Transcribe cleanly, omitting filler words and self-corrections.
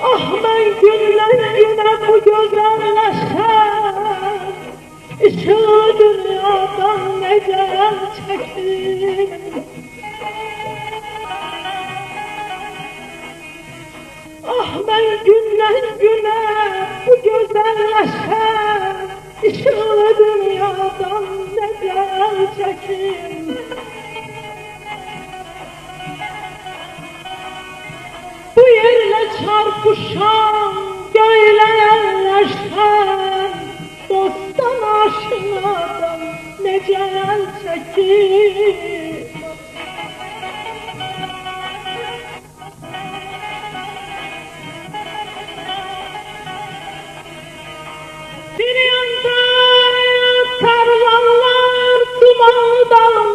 Ah ben günden güne bu güzelleşen ışığı dünyadan nece çektim. Ah ben günden güne bu güzelleşen ışığı dünyadan nece çektim. Bu yerle çarpışan, göyle yerleşen dosttan aşinadan nece el çekir. Bir yanda tarlalar duman dağlar,